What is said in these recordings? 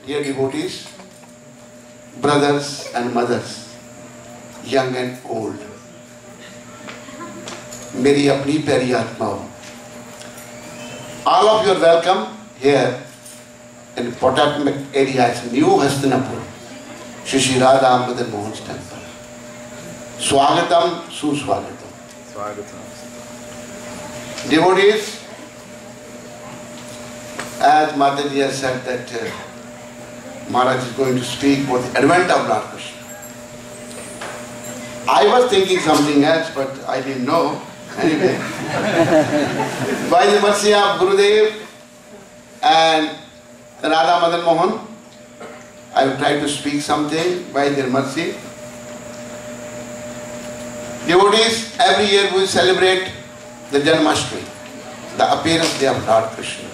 dear devotees, brothers and mothers, young and old, मेरी अपनी प्यारी आत्माओं, all of you are welcome here in Potakmak area, it's New Hastinapur, Shri Radha Madan Mohan's temple. Swagatam, Suswagatam. Swagatam. Devotees, as Mataji has said that Maharaj is going to speak about the advent of Lord Krishna. I was thinking something else, but I didn't know. Anyway, by the mercy of Gurudev and Radha Madan Mohan, I will try to speak something by their mercy. Devotees, every year we celebrate the Janmashtami, the appearance day of Lord Krishna.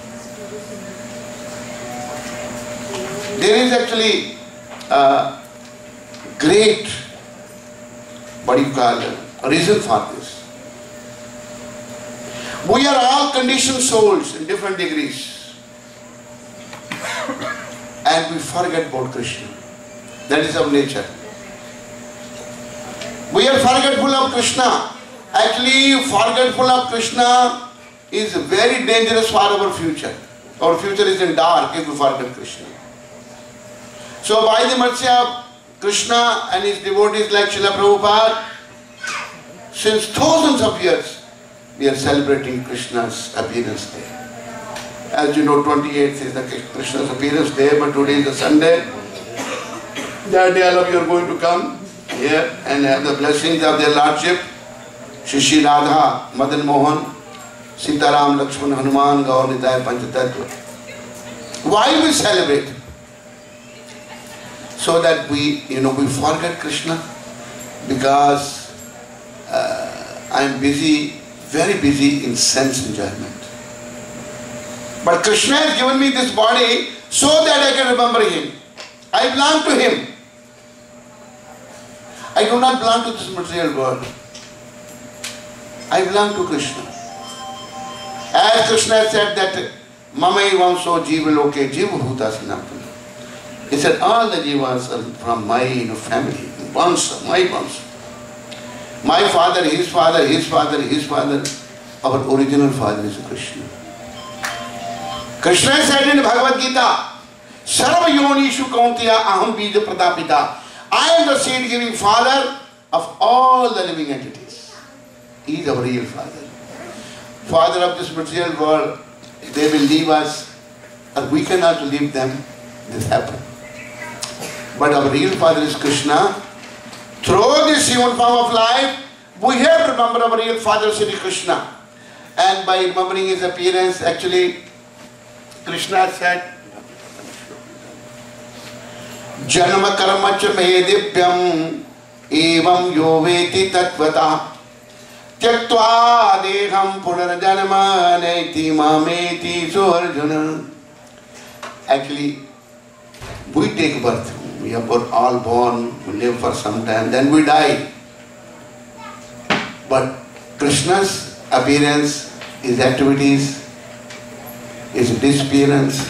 There is actually a great, what do you call it, reason for this. We are all conditioned souls in different degrees. And we forget about Krishna. That is our nature. We are forgetful of Krishna. Actually, forgetful of Krishna is very dangerous for our future. Our future is in dark if we forget Krishna. So by the mercy of Krishna and his devotees like Srila Prabhupada, since thousands of years, we are celebrating Krishna's appearance day. As you know, 28th is the Krishna's appearance day, but today is the Sunday. That day all of you are going to come here and have the blessings of their Lordship, Shri Radha, Madan Mohan, Sitaram, Lakshman, Hanuman, Gaur Nitaya, Panchatattva. Why we celebrate? So that we forget Krishna, because I am busy, very busy in sense enjoyment. But Krishna has given me this body so that I can remember Him. I belong to Him. I do not belong to this material world. I belong to Krishna. As Krishna said that Mamai Vamso Jiva Loke Jiva Bhuta Sanatana. He said all the jivas are from my family, Vamsa, my Vamsa. My father, his father, his father, his father, our original father is Krishna. Krishna said in Bhagavad Gita, Sarva Yonishu Kauntiya Aham Bija Pradapita. I am the seed-giving father of all the living entities. He is our real father. Father of this material world, they will leave us, or we cannot leave them. This happens. But our real father is Krishna. Through this human form of life, we have to remember our real father, Sri Krishna. And by remembering his appearance, actually, Krishna said, Janma karma cha me divyam evam yo veti tatvata tyaktva deham punarjanama neti mameti suarjuna. Actually, we take birth. We are all born, we live for some time, then we die. But Krishna's appearance, his activities, his disappearance,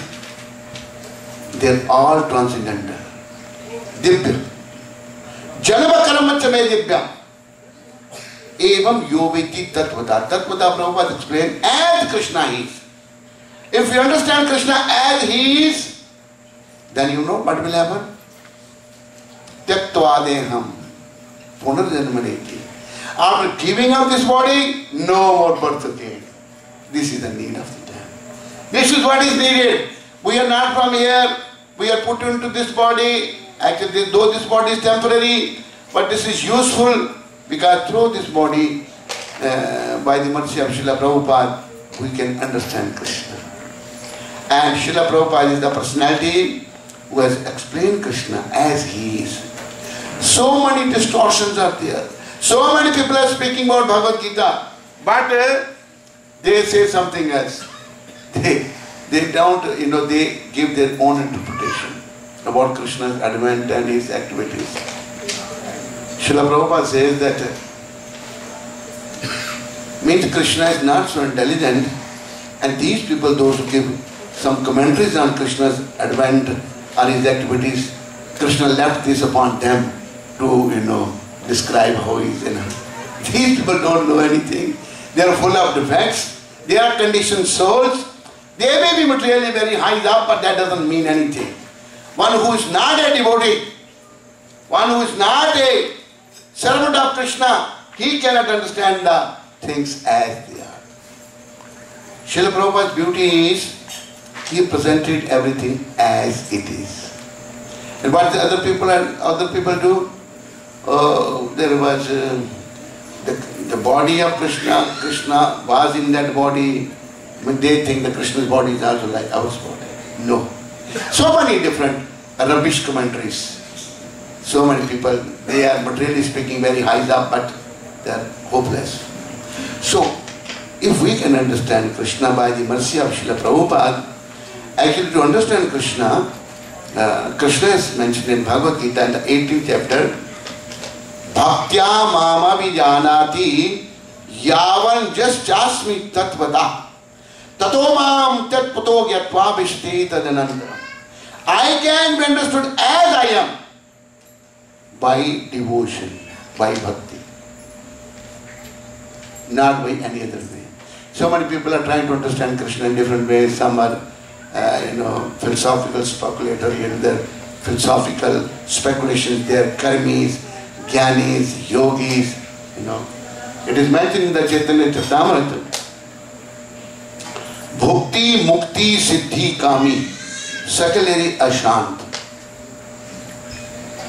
they are all transcendental. Divya. Janma karma cha me divya. Evam yoveti tatvata. Tatvata Prabhupada explained as Krishna is. If you understand Krishna as he is, then you know what will happen. Tyaktva deham punarjanmaneti. After giving up this body, no more birth again. This is the need of the time. This is what is needed. We are not from here. We are put into this body. Actually, though this body is temporary, but this is useful because through this body, by the mercy of Srila Prabhupada, we can understand Krishna. And Srila Prabhupada is the personality who has explained Krishna as he is. So many distortions are there. So many people are speaking about Bhagavad Gita, but they say something else. They don't, they give their own interpretation about Krishna's advent and his activities. Srila Prabhupada says that means Krishna is not so intelligent, and these people, those who give some commentaries on Krishna's advent or his activities, Krishna left this upon them to, describe how he is. These people don't know anything. They are full of defects. They are conditioned souls. They may be materially very high up, but that doesn't mean anything. One who is not a devotee, one who is not a servant of Krishna, he cannot understand the things as they are. Srila Prabhupada's beauty is, he presented everything as it is. And what the other people do? There was the body of Krishna. Krishna was in that body. But they think that Krishna's body is also like our body. No. So many different rubbish commentaries. So many people, they are materially speaking very high up, but they are hopeless. So, if we can understand Krishna by the mercy of Srila Prabhupada, actually to understand Krishna, Krishna is mentioned in Bhagavad Gita in the 18th chapter, Bhaktya mama vijanati yavan jaschasmi tatvata tato mam tatpato gyatva vishti tadanantaram. I can be understood as I am by devotion, by bhakti, not by any other way. So many people are trying to understand Krishna in different ways. Some are, philosophical speculators, their philosophical speculations, they are karmis, jnanis, yogis, It is mentioned in the Chaitanya Charitamrita. Bhukti, mukti, siddhi, kami, sakalere ashant.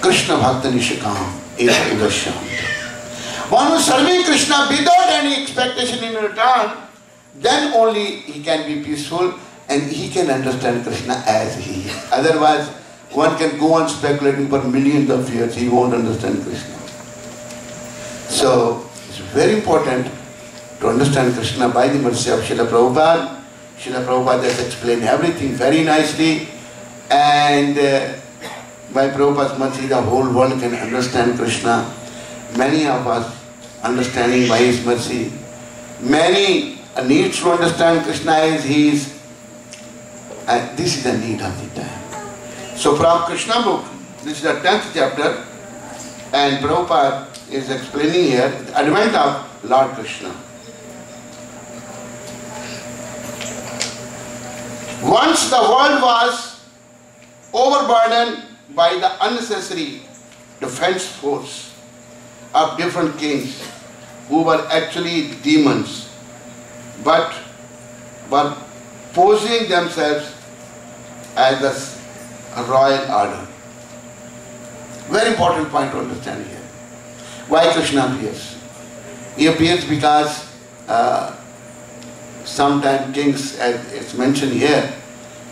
Krishna bhakta nishikam, eva shant. One who is serving Krishna without any expectation in return, then only he can be peaceful and he can understand Krishna as he is. Otherwise, one can go on speculating for millions of years, he won't understand Krishna. So, it's very important to understand Krishna by the mercy of Srila Prabhupada. Srila Prabhupada has explained everything very nicely, and by Prabhupada's mercy, the whole world can understand Krishna. Many of us understanding by his mercy. Many needs to understand Krishna as he is. And this is the need of the time. So from Krishna book, this is the 10th chapter, and Prabhupada is explaining here the advent of Lord Krishna. Once the world was overburdened by the unnecessary defense force of different kings who were actually demons, but were posing themselves as a royal order. Very important point to understand here. Why Krishna appears? He appears because sometimes kings, as it's mentioned here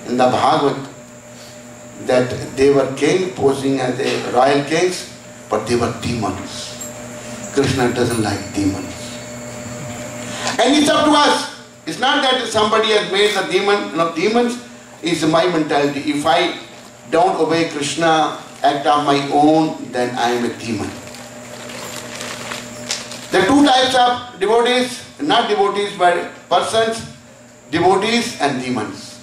in the Bhagavad, that they were king posing as a royal kings, but they were demons. Krishna doesn't like demons. And it's up to us. It's not that somebody has made a demon. No, demons is my mentality. If I don't obey Krishna, act of my own, then I am a demon. There are two types of devotees, not devotees but persons, devotees and demons.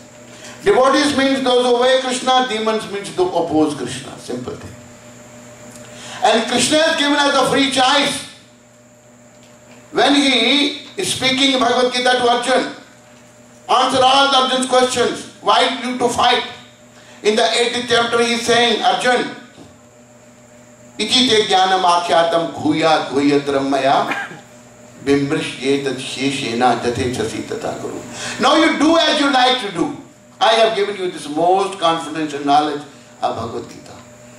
Devotees means those who obey Krishna, demons means those who oppose Krishna. Simple thing. And Krishna has given us a free choice. When he is speaking Bhagavad Gita to Arjuna, answer all the Arjuna's questions. Why you to fight? In the 80th chapter he is saying, Arjuna, Ichite jnanam akyatam ghuyat ghuyatram maya bimbrishyetat sheshena jate chasi tata guru. Now you do as you like to do. I have given you this most confidential knowledge of Bhagavad Gita.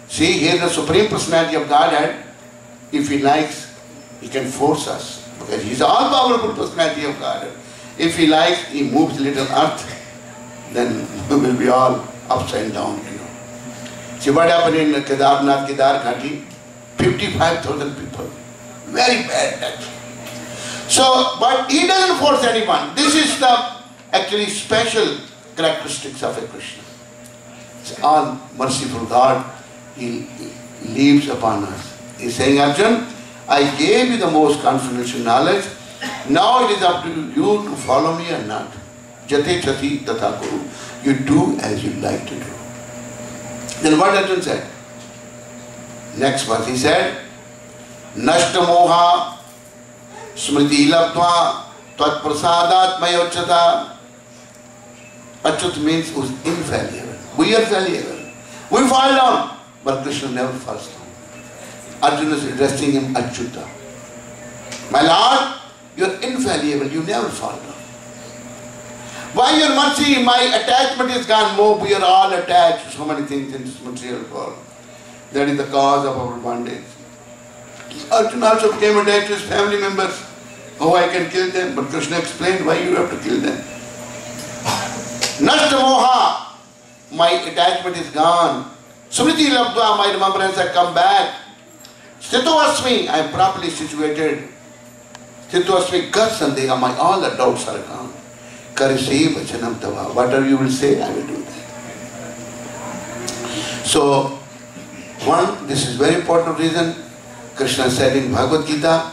See, here the Supreme Personality of Godhead, if he likes, he can force us. Because he is the all-powerful personality of Godhead. If he likes, he moves little earth, then we will be all upside down, See what happened in Kedarnath, Kedar Ghati? 55,000 people. Very bad actually. So, but he doesn't force anyone. This is the actually special characteristics of a Krishna. It's all merciful God. He leaves upon us. He is saying, Arjuna, I gave you the most confidential knowledge. Now it is up to you to follow me or not. Jate chati tata guru. You do as you like to do. Then what Arjuna said? Next verse he said, Nashta moha smriti labdva tvat prasadat mayochata. Achyut means who's infallible. We are fallible. We fall down, but Krishna never falls down. Arjuna is addressing him Achyuta. My Lord, you are infallible, you never fall down. By your mercy, my attachment is gone. More, we are all attached to so many things in this material world. That is the cause of our bondage. Arjuna also became attached to his family members. Oh, I can kill them. But Krishna explained why you have to kill them. Nashta moha, my attachment is gone. Smriti labdva, my remembrance has come back. Sthito asmi, I am properly situated. Sthito asmi gar sandeha, my all the doubts are gone. Karise vachanam tava, whatever you will say, I will do that. So, this is very important reason. Krishna said in Bhagavad Gita,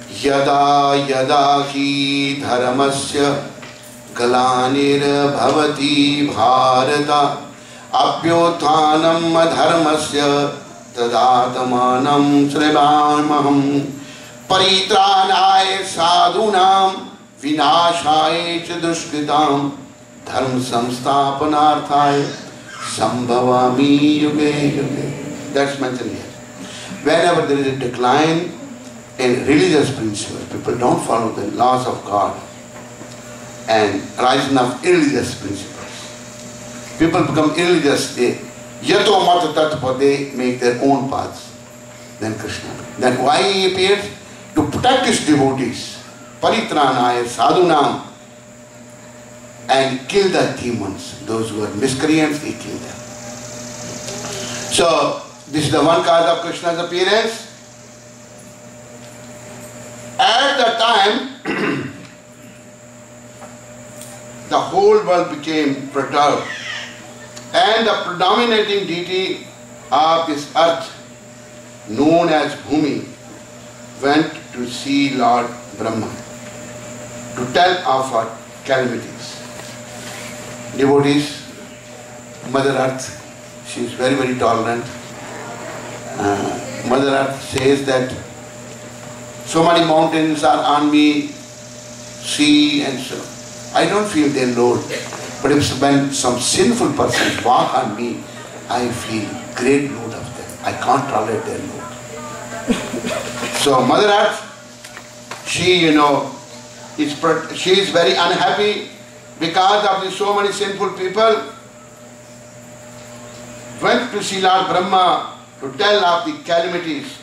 Yada yada hi dharmasya galanir bhavati bharata abhyothanam adharmasya tadatamanam srivamaham paritranaya sadhunam vinashaya ch dushkritam dharma samsthapanarthaya sambhavami yuge yuge. That's mentioned here. Whenever there is a decline in religious principles, people don't follow the laws of God and rising of irreligious principles. People become irreligious, they yato mata tatpa, they make their own paths. Then Krishna. Then why he appears? To protect his devotees. Paritranaya sadhunam, and kill the demons. Those who are miscreants, he killed them. So, this is the one cause of Krishna's appearance. At the time, the whole world became perturbed, and the predominating deity of this earth, known as Bhumi, went to see Lord Brahma to tell of her calamities. Devotees, Mother Earth, she is very, very tolerant. Mother Earth says that so many mountains are on me, sea and so. I don't feel their load. But when some sinful persons walk on me, I feel great load of them. I can't tolerate their load. So Mother Earth, she is very unhappy because of so many sinful people. Went to see Lord Brahma to tell of the calamities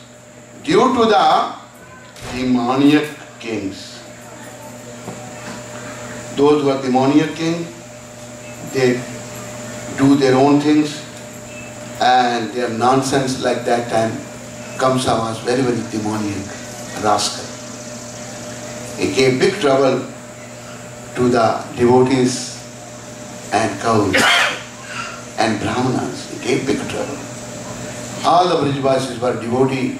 due to the demoniac kings. Those who are demoniac kings, they do their own things and they are nonsense. Like that time, Kamsa was very, very demoniac, rascal. He gave big trouble to the devotees and cows and brahmanas. He gave big trouble. All the Brijvasis were devotees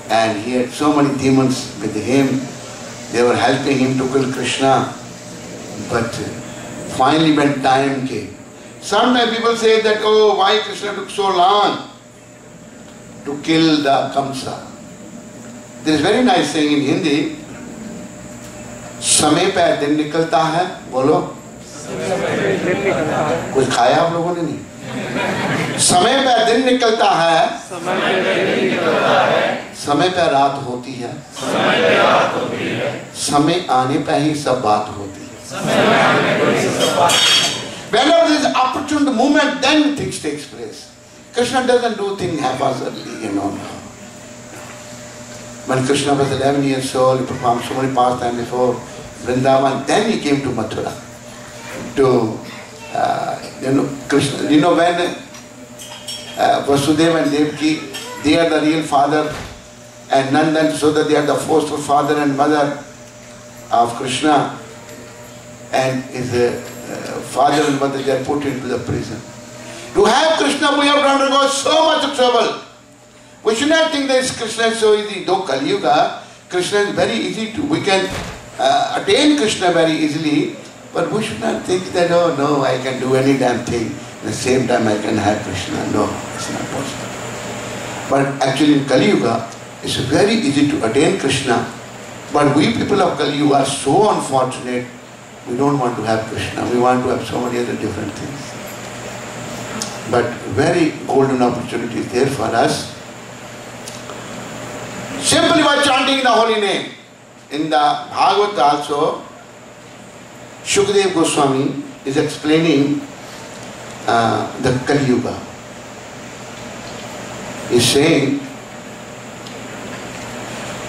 and he had so many demons with him. They were helping him to kill Krishna. But finally when time came, sometimes people say that, oh, why Krishna took so long to kill the Kamsa. There is very nice saying in Hindi, समय पे दिन निकलता है, बोलो कुछ खाया आप लोगों ने नहीं? समय पे दिन निकलता है, समय पे रात होती है, समय आने पे ही सब बात होती है. Whenever there is opportune moment, then things takes place. Krishna doesn't do things haphazardly, When Krishna was 11 years old, he performed so many pastimes before Vrindavan. Then he came to Mathura. Krishna. When Vasudeva and Devaki, they are the real father, and Nanda and Yashoda, they are the foster father and mother of Krishna, and his father and mother, they are put into the prison. To have Krishna, we have to undergo so much trouble. We should not think that Krishna is so easy. Though Kali Yuga, Krishna is very easy to, we can attain Krishna very easily, but we should not think that, oh no, I can do any damn thing. At the same time I can have Krishna. No, it's not possible. But actually in Kali Yuga, it's very easy to attain Krishna. But we people of Kali Yuga are so unfortunate. We don't want to have Krishna. We want to have so many other different things. But very golden opportunity is there for us. Simply by chanting the holy name. In the Bhagavad also, Shukdev Goswami is explaining the Kali Yuga. He is saying,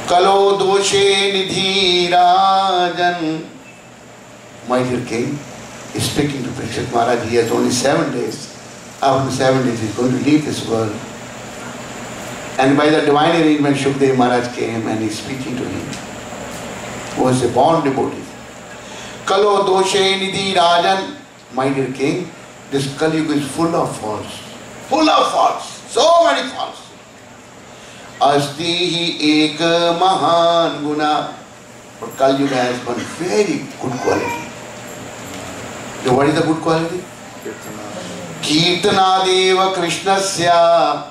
Kalo doshe nidhi rajan. My dear king is speaking to Parikshit Maharaj. He has only 7 days. After 7 days he is going to leave this world. And by the divine arrangement, Shukdev Maharaj came and he is speaking to him, who was a born devotee. Kalo doshe nidhi rajan. My dear king, this Kali Yuga is full of faults. Full of faults. So many faults. Asti hi ek mahan guna. But Kali Yuga has one very good quality. So what is the good quality? Kirtanadeva Krishnasya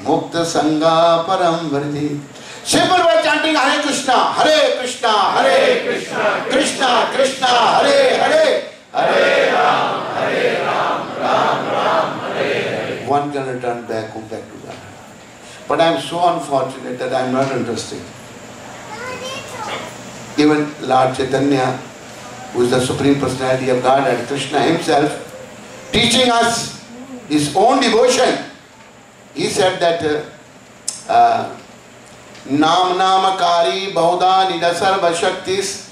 Mukta Sangha Param Vardi. Simple by chanting Hare Krishna, Hare Krishna, Hare Krishna, Krishna Krishna, Hare Hare, Hare Ram, Ram Ram, Hare Hare. One can return back home, back to God. But I am so unfortunate that I am not interested. Even Lord Chaitanya, who is the Supreme Personality of God, and Krishna himself, teaching us his own devotion. He said that Nam Namakari Bahuda Nida Sarva Shaktis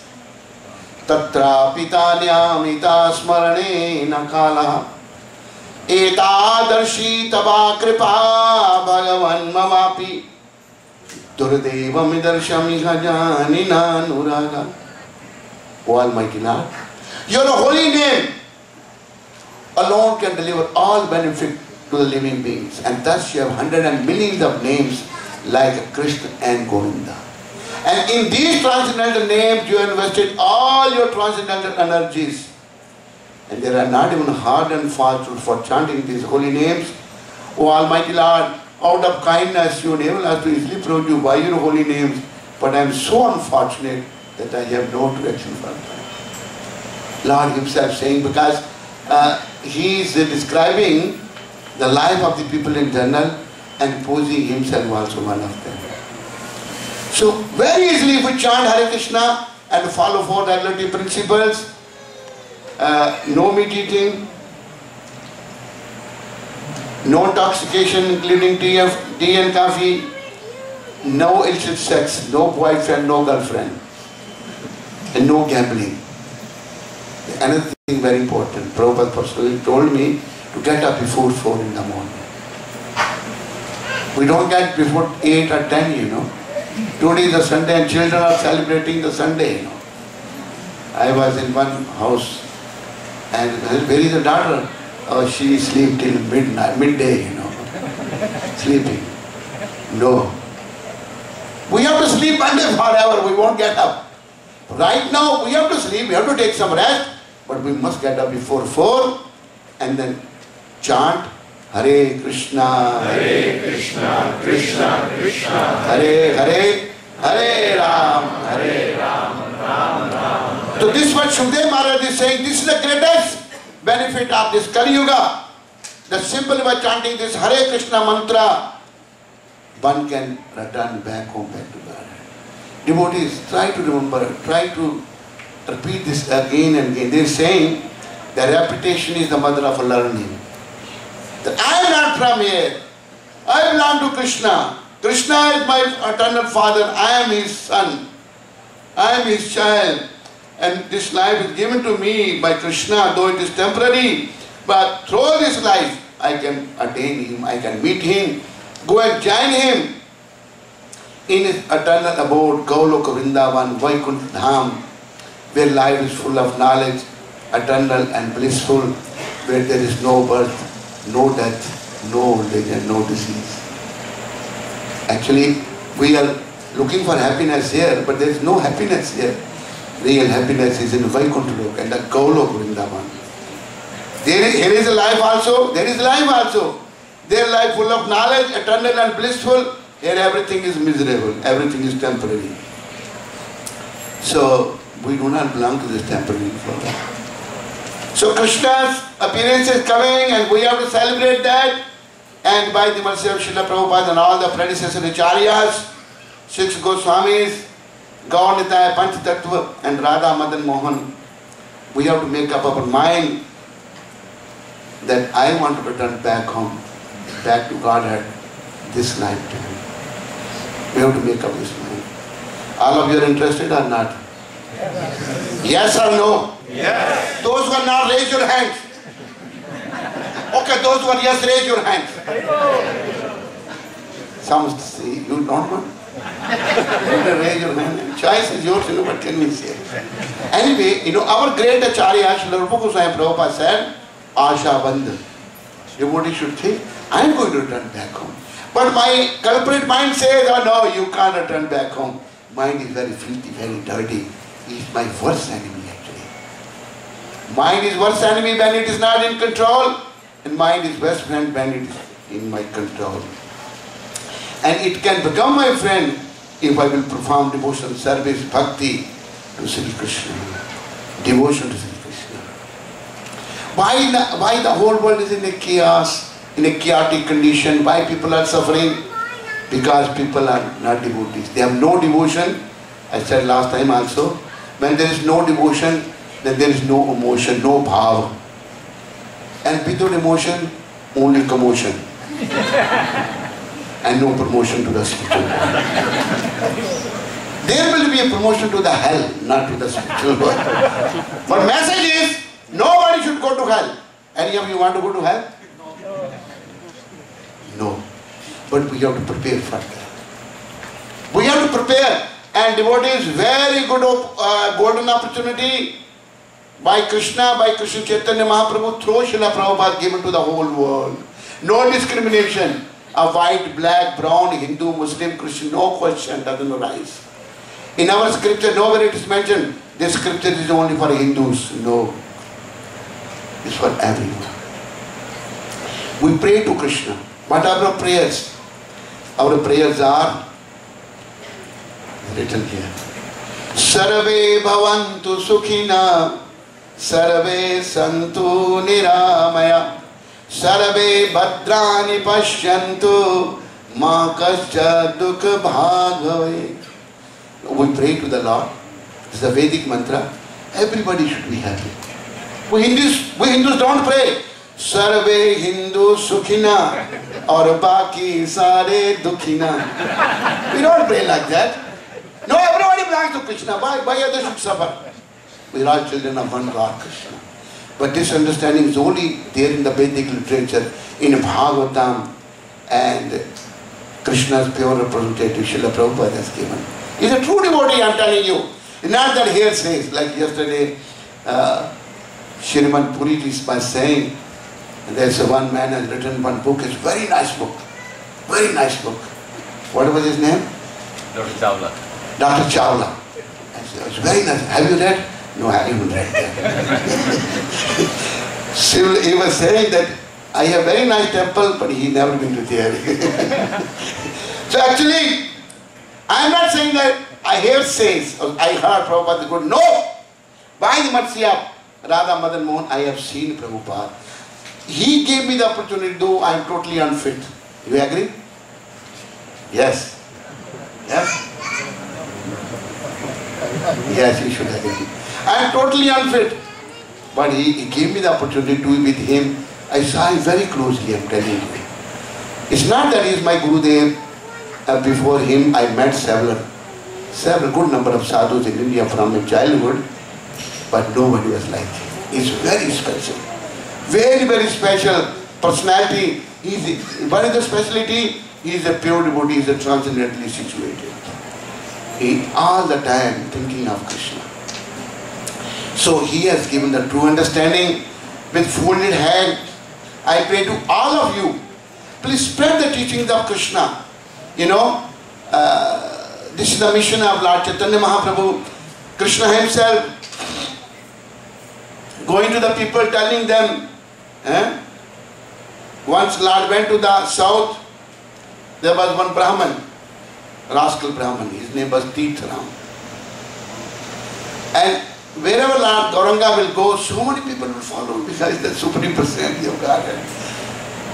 Tatra Pitanyam Ita Smarane Nakala Eta Darshi Taba Kripa Bhagavan Mamapi Durdeva Midarshami Hajanina Nuraga. O Almighty Lord, your holy name alone can deliver all benefit to the living beings, and thus you have hundreds and millions of names like Krishna and Govinda. And in these transcendental names you have invested all your transcendental energies, and there are not even hard and fast rules for chanting these holy names. O Almighty Lord, out of kindness you enable us to easily prove you by your holy names, but I am so unfortunate that I have no direction for them. Lord himself saying, because he is describing the life of the people in general and posing himself also one of them. So very easily if we chant Hare Krishna and follow 4 regulative principles, no meat eating, no intoxication including tea and coffee, no illicit sex, no boyfriend, no girlfriend, and no gambling. Another thing very important, Prabhupada personally told me to get up before 4 in the morning. We don't get before 8 or 10, you know. Today is a Sunday and children are celebrating the Sunday, you know. I was in one house and where is the daughter? Oh, she sleep till midday, you know. Sleeping. No. We have to sleep Monday forever, we won't get up. Right now we have to sleep, we have to take some rest, but we must get up before 4 and then chant Hare Krishna, Krishna Krishna, Hare Hare, Hare Ram, Ram Ram. So this is what Shukdev Maharaj is saying, this is the greatest benefit of this Kali Yuga. That simply by chanting this Hare Krishna mantra, one can return back home, back to God. Devotees, try to remember, try to repeat this again and again. They are saying that repetition is the mother of learning. That I am not from here. I belong to Krishna. Krishna is my eternal father. I am his son. I am his child. And this life is given to me by Krishna, though it is temporary. But through this life, I can attain him, I can meet him, go and join him in his eternal abode, Goloka Vrindavan, Vaikuntha Dham, where life is full of knowledge, eternal and blissful, where there is no birth, no death, no old age and no disease. Actually, we are looking for happiness here, but there is no happiness here. Real happiness is in Vaikuntha Loka and the Goloka Vrindavan. Here is a life also, there is life also. Their life full of knowledge, eternal and blissful. Here everything is miserable, everything is temporary. So we do not belong to this temporary world. So Krishna's appearance is coming and we have to celebrate that. And by the mercy of Srila Prabhupada and all the predecessor acharyas, 6 Goswamis, Gaur Nitai, Panch Tattva and Radha Madan Mohan, we have to make up our mind that I want to return back home, back to Godhead this lifetime. We have to make up this mind. All of you are interested or not? Yes or no? Yes. Those who are not, raise your hands. Okay, those who are yes, raise your hands. Some say, you don't want? You raise your hand. Choice is yours, what can we say? Anyway, our great Acharya, Srila Rupa Goswami Prabhupada said, Asha Bandha. Devotee should think, I am going to return back home. But my culprit mind says, oh no, you can't return back home. Mind is very filthy, very dirty. It's my worst enemy actually. Mind is worst enemy when it is not in control, and mind is best friend when it is in my control. And it can become my friend if I will perform devotion, service, bhakti to Sri Krishna. Devotion to Sri Krishna. Why the whole world is in a chaos, in a chaotic condition? Why people are suffering? Because people are not devotees. They have no devotion. I said last time also, when there is no devotion, then there is no emotion, no bhava. And without emotion, only commotion. And no promotion to the spiritual world. There will be a promotion to the hell, not to the spiritual world. But message is, nobody should go to hell. Any of you want to go to hell? No. But we have to prepare for that. We have to prepare. And devotees, very good golden opportunity by Krishna Chaitanya Mahaprabhu through Srila Prabhupada given to the whole world. No discrimination. A white, black, brown, Hindu, Muslim, Christian, no question doesn't arise. In our scripture, nowhere it is mentioned, this scripture is only for Hindus. No. It's for everyone. We pray to Krishna. What are our prayers? Our prayers are written here. Sarve bhavantu sukhina, sarve santu niramaya, sarve bhadrani pashyantu, ma kascha dukha bhagave. We pray to the Lord. It's the Vedic mantra. Everybody should be happy. We Hindus don't pray. Sarve Hindu Sukhina or Baki Sare Dukhina. We don't pray like that. No, everybody belongs to Krishna. Why others should suffer? We are all children of one God, Krishna. But this understanding is only there in the Vedic literature, in Bhagavatam, and Krishna's pure representative, Srila Prabhupada has given. He's a true devotee, I am telling you. It's not that hearsay, like yesterday, Shriman Puriji was saying, there's one man has written one book, it's a very nice book. Very nice book. What was his name? Dr. Chawla. Dr. Chawla. It's very nice. Have you read? No, I haven't read that. So he was saying that I have very nice temple, but he never been to there. So actually, I am not saying that I hear says, or I heard Prabhupada good. No! By the mercy of Radha Madan Mohan, I have seen Prabhupada. He gave me the opportunity, though I am totally unfit. You agree? Yes. Yes? Yes, you should agree. I am totally unfit. But he gave me the opportunity to be with him. I saw him very closely, I am telling you. It's not that he is my Gurudev. Before him, I met several good number of sadhus in India from my childhood. But nobody was like him. He's very special. Very, very special personality. What is the speciality? He is a pure devotee, he is a transcendently situated. He all the time thinking of Krishna. So he has given the true understanding with folded hand. I pray to all of you, please spread the teachings of Krishna. You know, this is the mission of Lord Chaitanya Mahaprabhu. Krishna himself going to the people telling them Eh? Once Lord went to the south, there was one Brahman, rascal Brahman, his name was Tirtharam. And wherever Lord Gauranga will go, so many people will follow because the Supreme Personality of Godhead.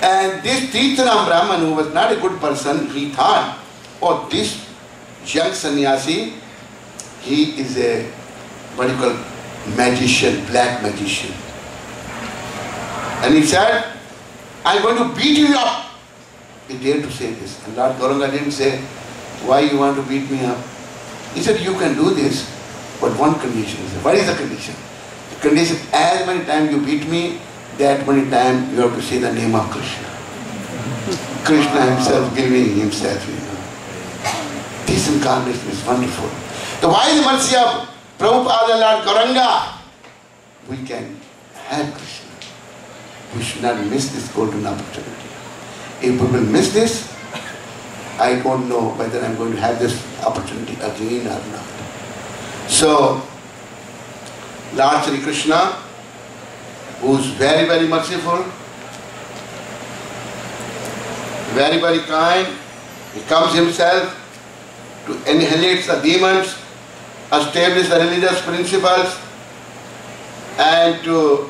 And this Tirtharam Brahman, who was not a good person, he thought, oh, this young sannyasi, he is a, what you call, magician, black magician. And he said, I'm going to beat you up. He dared to say this. And Lord Gauranga didn't say, why you want to beat me up? He said, you can do this, but one condition. He said, what is the condition? The condition, as many times you beat me, that many times you have to say the name of Krishna. Krishna himself giving himself, you know. This incarnation is wonderful. The wise mercy of Prabhupada Lord Gauranga, we can have Krishna. We should not miss this golden opportunity. If we will miss this, I don't know whether I'm going to have this opportunity again or not. So, Lord Sri Krishna, who is very, very merciful, very, very kind, he comes himself to annihilate the demons, establish the religious principles, and to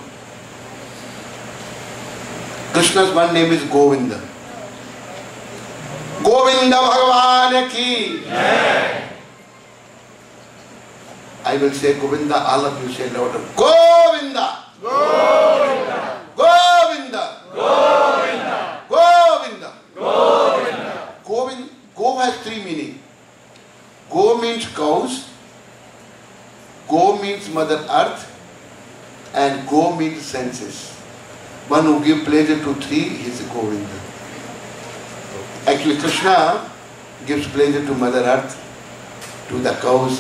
Krishna's one name is Govinda. Govinda Bhagavan ki. I will say Govinda, all of you say louder. Govinda! Govinda! Govinda! Govinda! Govinda! Govinda! Govinda. Go has three meanings. Go means cows, Go means Mother Earth, and Go means senses. One who gives pleasure to three, he is Govinda. Actually, Krishna gives pleasure to Mother Earth, to the cows.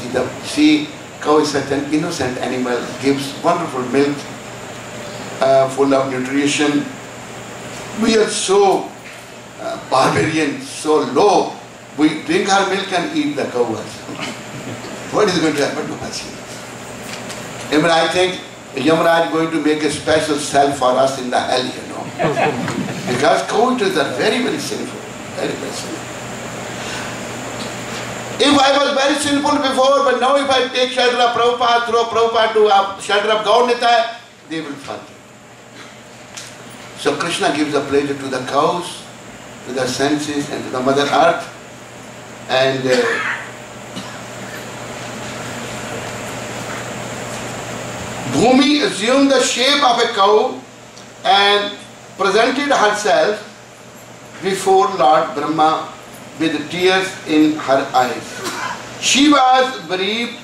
See, cow is such an innocent animal, gives wonderful milk, full of nutrition. We are so barbarian, so low. We drink our milk and eat the cow also. What is going to happen to us? Even I think Yamaraj is going to make a special cell for us in the hell, you know. Because cow eaters are very, very sinful. Very, very sinful. If I was very sinful before, but now if I take shelter of Prabhupada, throw Prabhupada to shelter of Gaur Nitai, they will forgive. So Krishna gives a pleasure to the cows, to the senses, and to the Mother Earth. And Bhumi assumed the shape of a cow and presented herself before Lord Brahma with tears in her eyes. She was bereaved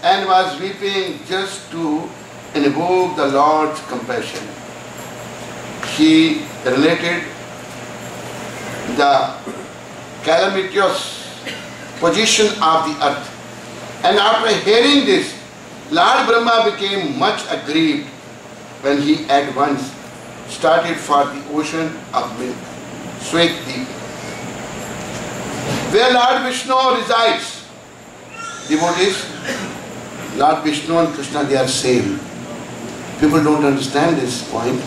and was weeping just to invoke the Lord's compassion. She related the calamitous position of the earth. And after hearing this, Lord Brahma became much aggrieved when he at once started for the ocean of milk, Swetdeep, where Lord Vishnu resides. Devotees, Lord Vishnu and Krishna, they are same. People don't understand this point.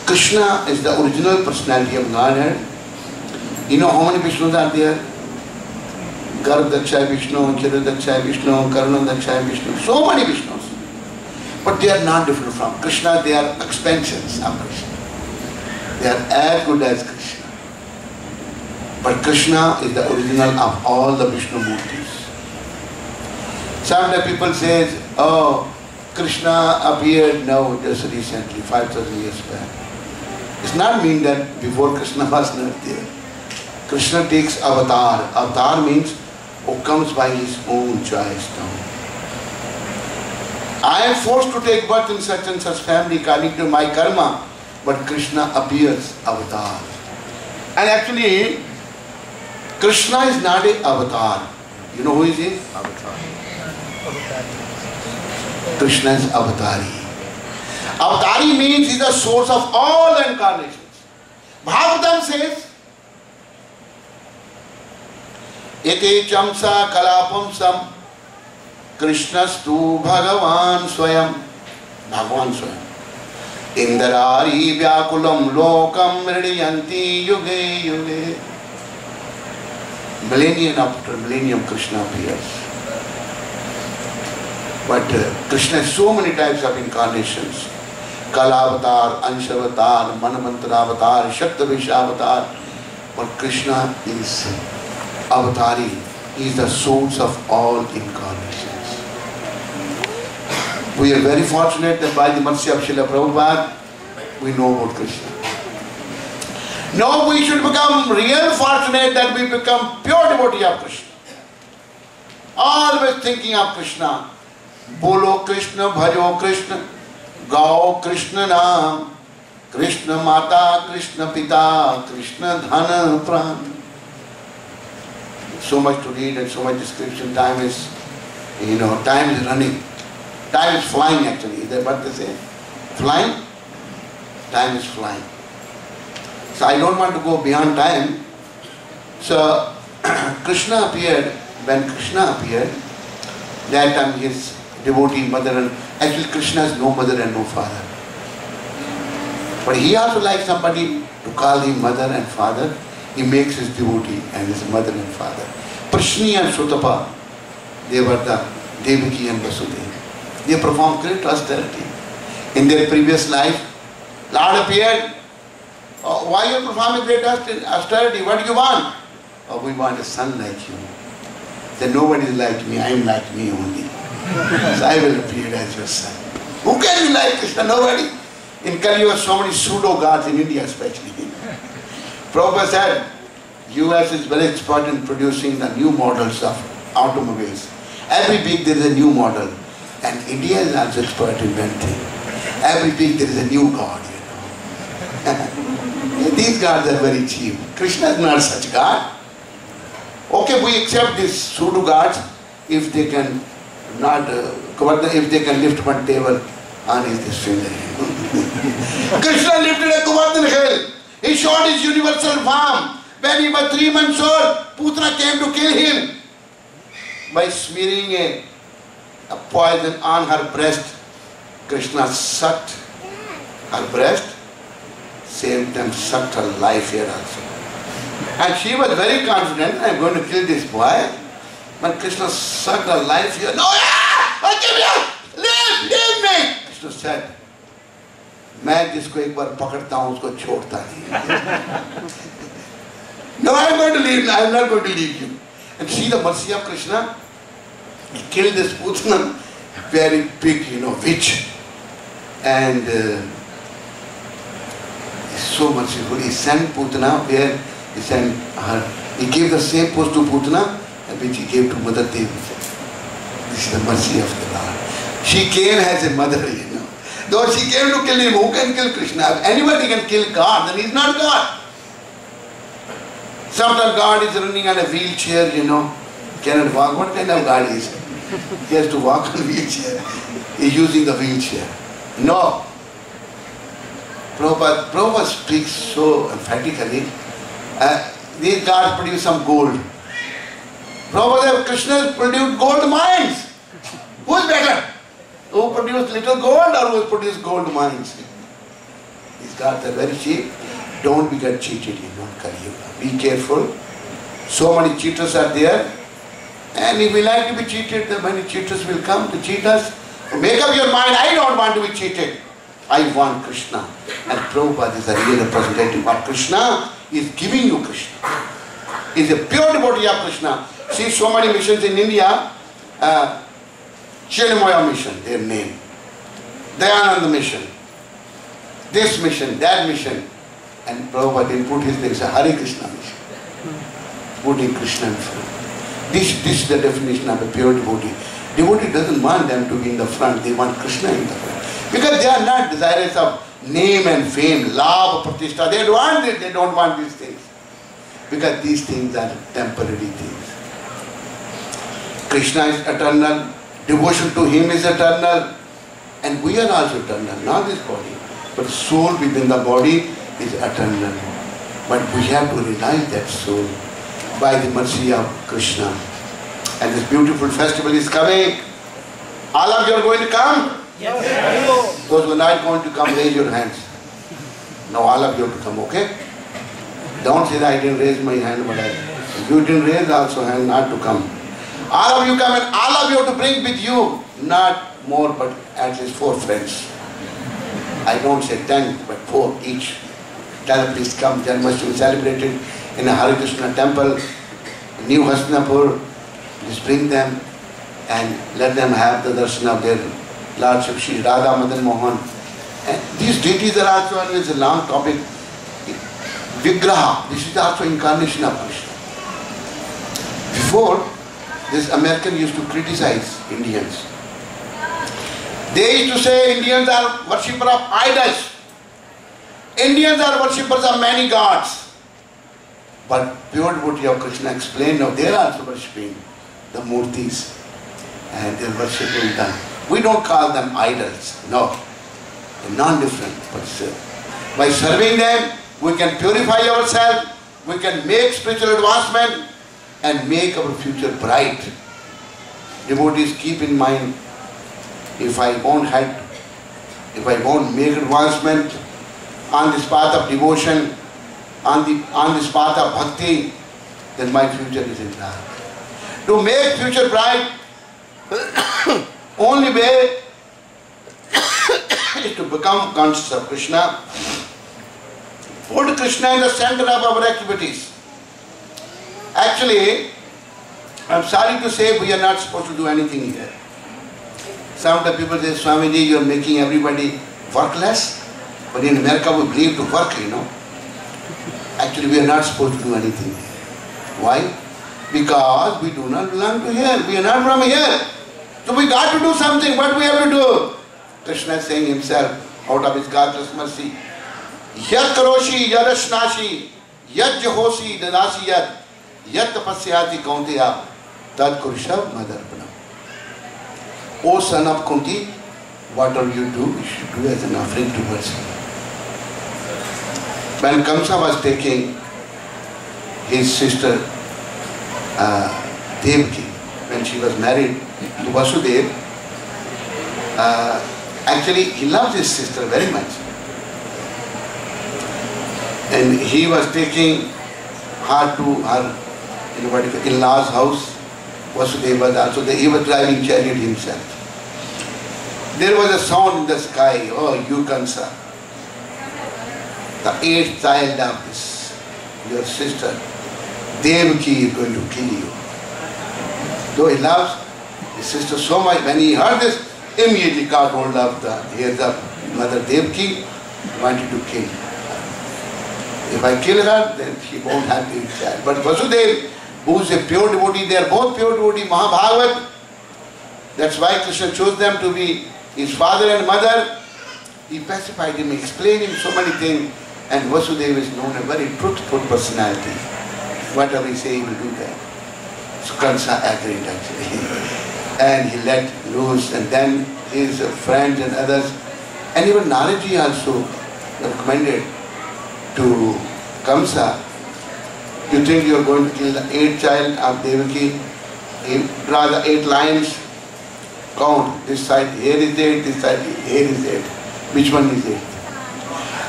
Krishna is the original personality of Godhead. You know how many Vishnus are there? Garbhadakshay Vishnu, Chirudakshay Vishnu, Karunadakshay Vishnu, so many Vishnus. But they are not different from Krishna, they are expansions of Krishna. They are as good as Krishna. But Krishna is the original of all the Vishnu Murtis. Sometimes people say, oh, Krishna appeared now just recently, 5,000 years back. It's not mean that before Krishna was not there. Krishna takes avatar. Avatar means who comes by his own choice now. I am forced to take birth in such and such family according to my karma, but Krishna appears avatar. And actually, Krishna is not an avatar. You know who is he? Avatar. Krishna is avatari. Avatari means he is the source of all incarnations. Bhagavatam says, Ete chamsa kalapam sam Krishnastu Bhagavan Swayam भगवान स्वयं। इंद्रारी व्याकुलम लोकम मृणयन्ति युगे युगे। Millennium after millennium Krishna appears. But Krishna has so many types of incarnations. Kalavatar, Anshavatar, Manamantara Shaktavisha. But Krishna is Avatari. He is the source of all incarnations. We are very fortunate that by the mercy of Srila Prabhupada, we know about Krishna. Now we should become real fortunate that we become pure devotee of Krishna. Always thinking of Krishna. Bolo Krishna, bhajo Krishna, gao Krishna naam, Krishna mata, Krishna pita, Krishna dhana pran. So much to read and so much description. Time is, time is running. Time is flying actually. Is that what they say? Flying? Time is flying. So I don't want to go beyond time. So Krishna appeared, when Krishna appeared, that time his devotee mother and actually Krishna has no mother and no father. But he also likes somebody to call him mother and father. He makes his devotee and his mother and father. Prishni and Sutapa, they were the Devaki and Vasudeva. They performed great austerity. In their previous life, Lord appeared. Why you performing great austerity? What do you want? Oh, we want a son like you. Then nobody is like me. I am like me only. So I will appear as your son. Who can be like Krishna? Nobody. In Kali Yuga, so many pseudo gods in India especially. Prabhupada said, US is very expert in producing the new models of automobiles. Every week there is a new model. And India is also expert in inventing. Every week there is a new god, These gods are very cheap. Krishna is not such god. Okay, we accept these pseudo gods if they can not if they can lift one table on his finger. Krishna lifted a Govardhan hill. He showed his universal form. When he was 3 months old, Putana came to kill him by smearing a poison on her breast. Krishna sucked her breast, same time sucked her life here also. And she was very confident, I am going to kill this boy. When Krishna sucked her life here, no, leave me! Krishna said, मैं जिसको एक बार पकड़ता हूँ उसको छोड़ता नहीं. No, I am going to leave. I am not going to leave you. And see the mercy of Krishna. He killed this Putana, very big, witch, and so merciful. He sent Putana where he sent her. He gave the same post to Putana which he gave to Mother Devi. This is the mercy of the Lord. She came as a mother, Though she came to kill him, who can kill Krishna? If anybody can kill God, then he is not God. Sometimes God is running on a wheelchair, cannot walk. What kind of God is he? He has to walk on a wheelchair. He is using the wheelchair. No. Prabhupada speaks so emphatically. These gods produce some gold. Prabhupada, Krishna produced gold mines. Who is better? Who produced little gold or who produced gold mines? These gods are very cheap. Don't get cheated in Kali Yuga. Be careful. So many cheaters are there. And if we like to be cheated, then many cheaters will come to cheat us. Make up your mind, I don't want to be cheated. I want Krishna. And Prabhupada is a real representative of Krishna. He is giving you Krishna. He is a pure devotee of Krishna. See so many missions in India. Chennamaya mission, their name. Dayananda mission. This mission, that mission. And Prabhupada didn't put his name, it's a Hare Krishna mission. Putting Krishna in front. This is the definition of a pure devotee. Devotee doesn't want them to be in the front, they want Krishna in the front. Because they are not desirous of name and fame, labha, pratishtha. They don't want these things. Because these things are temporary things. Krishna is eternal, devotion to him is eternal, and we are also eternal, not this body. But soul within the body is eternal. But we have to realize that soul by the mercy of Krishna. And this beautiful festival is coming. All of you are going to come? Yes. Those who are not going to come, raise your hands. Now all of you have to come, okay? Don't say that I didn't raise my hand, but if you didn't raise also hand not to come. All of you come and all of you have to bring with you, not more but at least 4 friends. I don't say 10 but 4 each. Tell them please come, Janmashtami celebrated in a Hare Krishna temple, New Hastinapur. Just bring them and let them have the darshan of their Lordship Shri Radha Madan Mohan. And these deities are also always a long topic. Vigraha, this is also incarnation of Krishna. Before, this American used to criticize Indians. They used to say Indians are worshippers of idols. Indians are worshippers of many gods. But pure devotee of Krishna explained, now they are also worshipping the murtis and they are worshipping them. We don't call them idols, no. They're non-different. But by serving them, we can purify ourselves, we can make spiritual advancement and make our future bright. Devotees, keep in mind, if I won't make advancement on this path of devotion, on this path of bhakti, then my future is in dark. To make future bright, only way is to become conscious of Krishna. Put Krishna in the center of our activities. Actually, I'm sorry to say we are not supposed to do anything here. Some of the people say, Swamiji, you are making everybody workless. But in America we believe to work, you know. Actually, we are not supposed to do anything here. Why? Because we do not belong to here. We are not from here. So we got to do something. What we have to do? Krishna is saying himself, out of his godless mercy, Yat karoshi yadashnashi, yat jahosi dadasi yat tapasyati kaunteya, tad kurushav madarpanam. O son of Kunti, whatever you do, you should do as an offering towards me. When Kamsa was taking his sister Devaki, when she was married to Vasudeva, actually he loved his sister very much. And he was taking her to her in-laws house. Vasudeva was also there. He was driving chariot himself. There was a sound in the sky, oh, you Kamsa, the 8th child of this, your sister, Devaki is going to kill you. Though he loves his sister so much, when he heard this, immediately got hold of the hairs of Mother Devaki, wanted to kill her. If I kill her, then she won't have the child. But Vasudeva, who is a pure devotee, they are both pure devotee, Mahabhagavat. That's why Krishna chose them to be his father and mother. He pacified him, explained him so many things, and Vasudeva is known a very truthful personality. Whatever he say, he will do that. So Kamsa agreed actually. And he let loose, and then his friends and others, and even Naraji also recommended to Kamsa, you think you are going to kill the 8th child of Devaki? Draw the 8 lines, count, this side here is 8, this side here is 8. Which one is 8?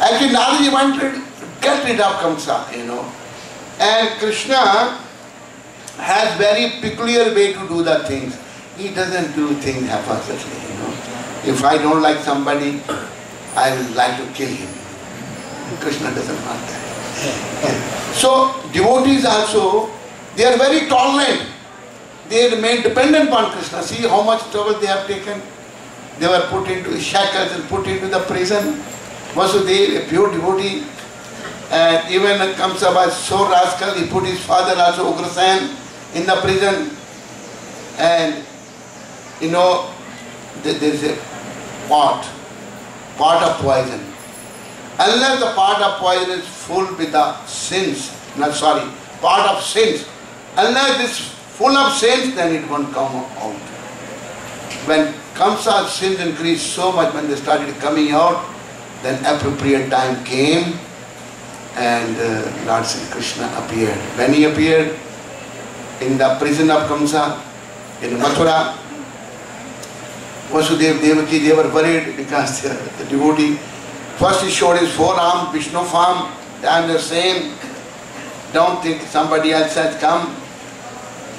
Actually, Naraji wanted to get rid of Kamsa, you know. And Krishna has very peculiar way to do the things. He doesn't do things haphazardly, you know. If I don't like somebody, I will like to kill him. Krishna doesn't want that. So, devotees also, they are very tolerant. They remain dependent upon Krishna. See how much trouble they have taken. They were put into shackles and put into the prison. Vasudeva, a pure devotee, and even Kamsa was so rascal, he put his father also, Ugrasen, in the prison. And you know, there is a pot of poison. Unless the pot of poison is full with the sins, pot of sins, unless it's full of sins, then it won't come out. When Kamsa's sins increased so much, when they started coming out, then appropriate time came and Lord Sri Krishna appeared. When he appeared in the prison of Kamsa, in Mathura, Vasudeva Devaki, they were worried because the devotee, first he showed his forearm, Vishnu form, I am the same, don't think somebody else has come.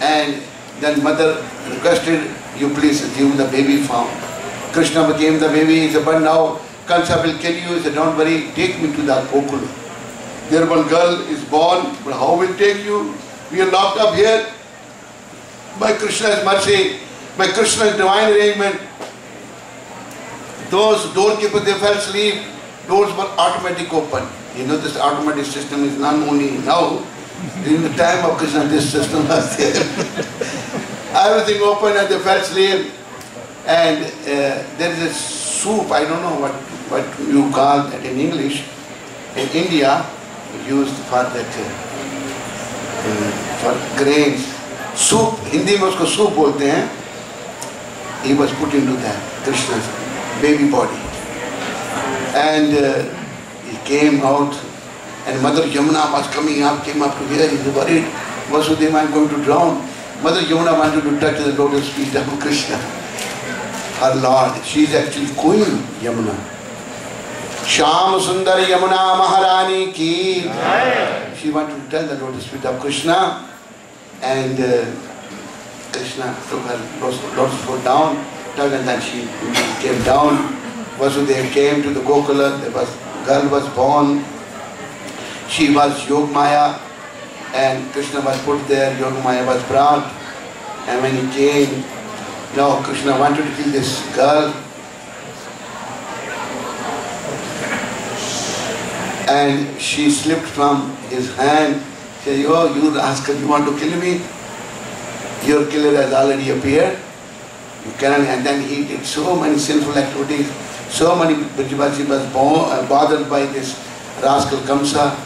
And then mother requested, you please give the baby form. Krishna became the baby, he said, but now Kamsa will kill you. He said, don't worry, take me to the Gokula. There one girl is born, but how will take you? We are locked up here. By Krishna's mercy, by Krishna's divine arrangement, those doorkeepers, they fell asleep, doors were automatic open. You know, this automatic system is not only now, during the time of Krishna, this system was there. Everything open and they fell asleep. And there is a soup, I don't know what you call that in English. In India, used for that, for grains. Soup, Hindi में उसको soup बोलते हैं. He was put into that, Krishna's baby body. And he came out, and Mother Yamuna was coming up, came up to here, he was worried, Vasudeva, I am going to drown. Mother Yamuna wanted to touch the lotus feet of Krishna. Her Lord, she is actually Queen Yamuna. Sham Sundar Yamuna Maharani ki. She wanted to tell the lotus feet of Krishna, and Krishna took her lotus foot down, and then she came down. Vasudeva came to the Gokula, girl was born. She was Yogamaya, and Krishna was put there, Yogamaya was brought. And when he came, now Krishna wanted to kill this girl. And she slipped from his hand. She said, oh, you rascal, you want to kill me? Your killer has already appeared. You cannot. And then he did so many sinful activities. So many, Brajavasi was bothered by this rascal Kamsa,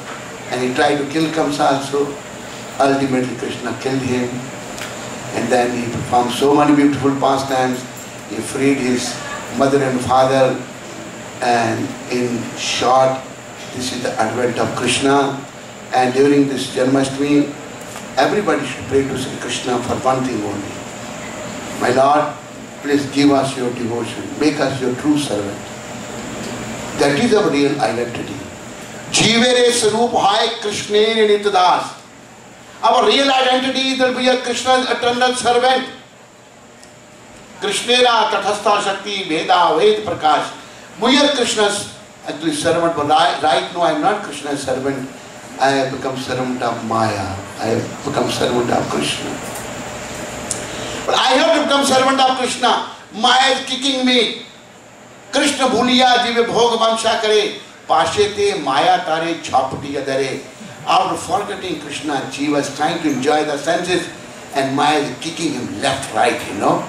and he tried to kill Kamsa also. Ultimately Krishna killed him, and then he performed so many beautiful pastimes. He freed his mother and father, and in short, this is the advent of Krishna. And during this Janmashtami, everybody should pray to Sri Krishna for one thing only. My Lord, please give us your devotion. Make us your true servant. That is our real identity. Jivere Sarup Hai Krishnene Nityadas. Our real identity is that we are Krishna's eternal servant. Krishnera Tathastha Shakti Veda Ved Prakash. We are Krishna's actually servant, but right now I am not Krishna's servant. I have become servant of Maya. I have become servant of Krishna. But I have to become servant of Krishna. Maya is kicking me. Krishna bhuliya jive bhog vamsha kare. Pashete Maya tare chapati adare. After forgetting Krishna, Jiva is trying to enjoy the senses, and Maya is kicking him left, right, you know.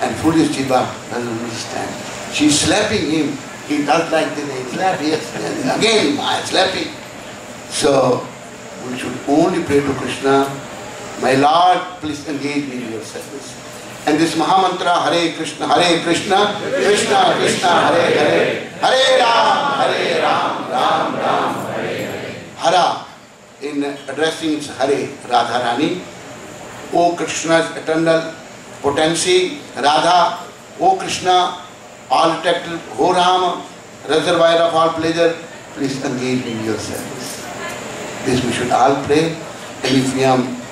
And foolish Jiva doesn't understand. She's slapping him. He does like this, he slaps, yes, and again Maya slapping. So, we should only pray to Krishna, my Lord, please engage me in your service. And this Mahamantra, Hare Krishna, Krishna Krishna, Hare Hare, Hare Ram, Ram Ram, Hare Hare. Hara, in addressing Hare, Radharani, O Krishna's eternal potency, Radha, O Krishna, all protected, O Ram, reservoir of all pleasure, please engage me in your service. This we should all pray. And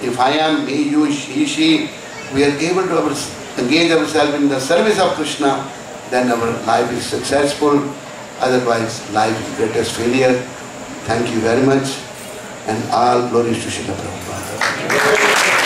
if I am, me, you, he, she, we are able to engage ourselves in the service of Krishna, then our life is successful. Otherwise, life is greatest failure. Thank you very much. And all glories to Srila Prabhupada.